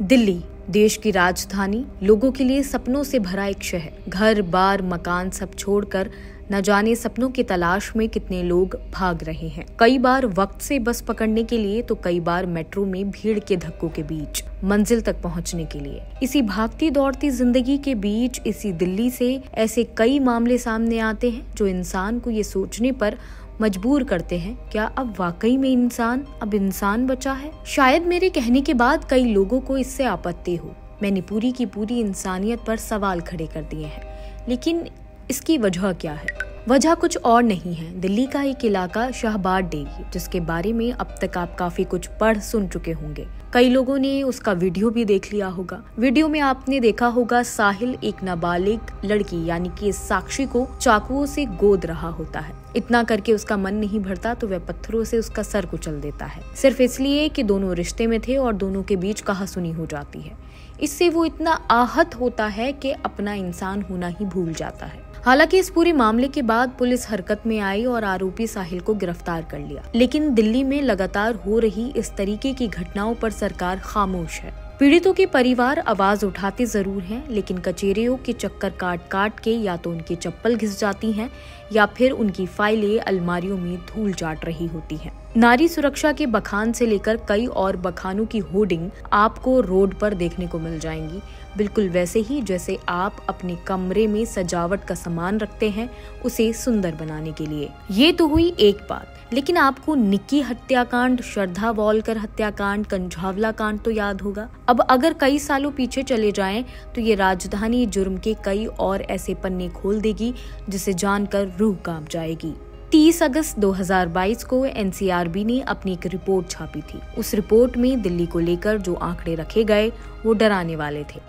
दिल्ली देश की राजधानी, लोगों के लिए सपनों से भरा एक शहर। घर बार मकान सब छोड़कर न जाने सपनों की तलाश में कितने लोग भाग रहे हैं। कई बार वक्त से बस पकड़ने के लिए तो कई बार मेट्रो में भीड़ के धक्कों के बीच मंजिल तक पहुंचने के लिए। इसी भागती दौड़ती जिंदगी के बीच इसी दिल्ली से ऐसे कई मामले सामने आते हैं जो इंसान को ये सोचने पर मजबूर करते हैं, क्या अब वाकई में इंसान बचा है? शायद मेरे कहने के बाद कई लोगों को इससे आपत्ति हो। मैंने पूरी की पूरी इंसानियत पर सवाल खड़े कर दिए हैं, लेकिन इसकी वजह क्या है? वजह कुछ और नहीं है। दिल्ली का एक इलाका शाहबाद डेरी, जिसके बारे में अब तक आप काफी कुछ पढ़ सुन चुके होंगे। कई लोगों ने उसका वीडियो भी देख लिया होगा। वीडियो में आपने देखा होगा साहिल एक नाबालिग लड़की यानी कि साक्षी को चाकुओं से गोद रहा होता है। इतना करके उसका मन नहीं भरता तो वह पत्थरों से उसका सर कुचल देता है, सिर्फ इसलिए कि दोनों रिश्ते में थे और दोनों के बीच कहासुनी हो जाती है। इससे वो इतना आहत होता है कि अपना इंसान होना ही भूल जाता है। हालांकि इस पूरे मामले के बाद पुलिस हरकत में आई और आरोपी साहिल को गिरफ्तार कर लिया, लेकिन दिल्ली में लगातार हो रही इस तरीके की घटनाओं पर सरकार खामोश है। पीड़ितों के परिवार आवाज उठाते जरूर हैं, लेकिन कचेरियों के चक्कर काट के या तो उनकी चप्पल घिस जाती हैं या फिर उनकी फाइलें अलमारियों में धूल चाट रही होती हैं। नारी सुरक्षा के बखान से लेकर कई और बखानों की होर्डिंग आपको रोड पर देखने को मिल जाएंगी, बिल्कुल वैसे ही जैसे आप अपने कमरे में सजावट का सामान रखते हैं उसे सुंदर बनाने के लिए। ये तो हुई एक बात, लेकिन आपको निक्की हत्याकांड, श्रद्धा वॉलकर हत्याकांड, कंझावला कांड तो याद होगा। अब अगर कई सालों पीछे चले जाएं तो ये राजधानी जुर्म के कई और ऐसे पन्ने खोल देगी जिसे जानकर रूह कांप जाएगी। 30 अगस्त 2022 को एनसीआरबी ने अपनी एक रिपोर्ट छापी थी। उस रिपोर्ट में दिल्ली को लेकर जो आंकड़े रखे गए वो डराने वाले थे।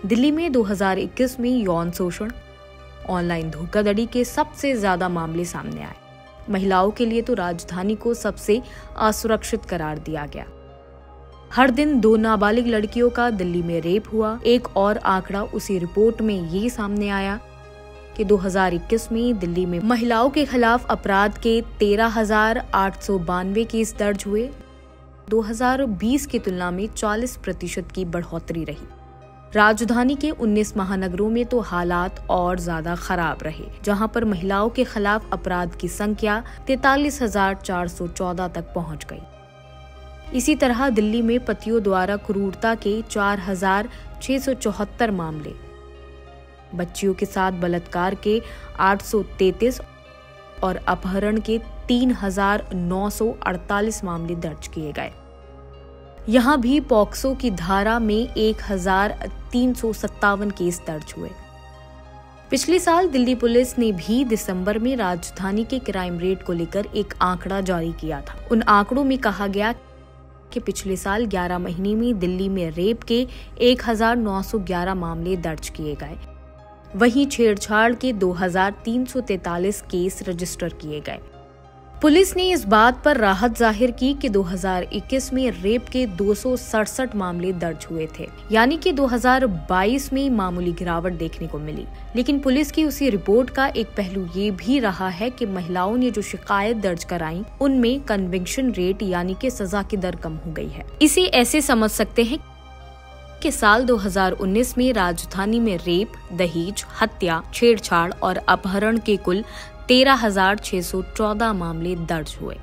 दिल्ली में 2021 में यौन शोषण, ऑनलाइन धोखाधड़ी के सबसे ज्यादा मामले सामने आए। महिलाओं के लिए तो राजधानी को सबसे असुरक्षित करार दिया गया। हर दिन 2 नाबालिग लड़कियों का दिल्ली में रेप हुआ। एक और आंकड़ा उसी रिपोर्ट में ये सामने आया कि 2021 में दिल्ली में महिलाओं के खिलाफ अपराध के 13,892 केस दर्ज हुए। 2020 की तुलना में 40% की बढ़ोतरी रही। राजधानी के 19 महानगरों में तो हालात और ज्यादा खराब रहे, जहां पर महिलाओं के खिलाफ अपराध की संख्या 43,414 तक पहुंच गई। इसी तरह दिल्ली में पतियों द्वारा क्रूरता के 4,674 मामले, बच्चियों के साथ बलात्कार के 833 और अपहरण के 3,948 मामले दर्ज किए गए। यहाँ भी पॉक्सो की धारा में 1,357 केस दर्ज हुए। पिछले साल दिल्ली पुलिस ने भी दिसंबर में राजधानी के क्राइम रेट को लेकर एक आंकड़ा जारी किया था। उन आंकड़ों में कहा गया कि पिछले साल 11 महीने में दिल्ली में रेप के 1,911 मामले दर्ज किए गए। वहीं छेड़छाड़ के 2,343 केस रजिस्टर किए गए। पुलिस ने इस बात पर राहत जाहिर की कि 2021 में रेप के 267 मामले दर्ज हुए थे, यानी कि 2022 में मामूली गिरावट देखने को मिली। लेकिन पुलिस की उसी रिपोर्ट का एक पहलू ये भी रहा है कि महिलाओं ने जो शिकायत दर्ज कराई उनमें कन्विक्शन रेट यानी कि सजा की दर कम हो गई है। इसे ऐसे समझ सकते हैं कि साल 2019 में राजधानी में रेप, दहेज, हत्या, छेड़छाड़ और अपहरण के कुल 13,614 मामले दर्ज हुए,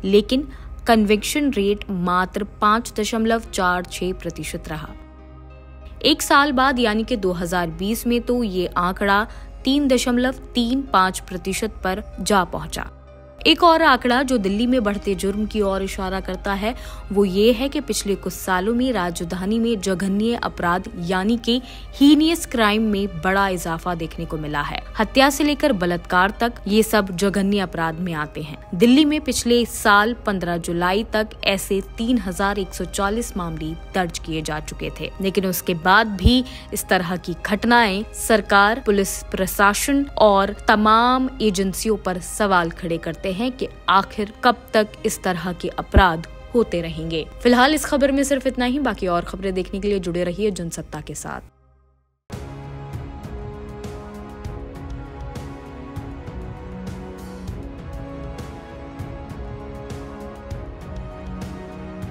लेकिन कन्विक्शन रेट मात्र 5.46% रहा। एक साल बाद यानी कि 2020 में तो ये आंकड़ा 3.35% पर जा पहुंचा। एक और आंकड़ा जो दिल्ली में बढ़ते जुर्म की ओर इशारा करता है वो ये है कि पिछले कुछ सालों में राजधानी में जघन्य अपराध यानी कि हीनियस क्राइम में बड़ा इजाफा देखने को मिला है। हत्या से लेकर बलात्कार तक ये सब जघन्य अपराध में आते हैं। दिल्ली में पिछले साल 15 जुलाई तक ऐसे 3,140 मामले दर्ज किए जा चुके थे, लेकिन उसके बाद भी इस तरह की घटनाएं सरकार, पुलिस प्रशासन और तमाम एजेंसियों पर सवाल खड़े करते हैं कि आखिर कब तक इस तरह के अपराध होते रहेंगे। फिलहाल इस खबर में सिर्फ इतना ही। बाकी और खबरें देखने के लिए जुड़े रहिए जनसत्ता के साथ।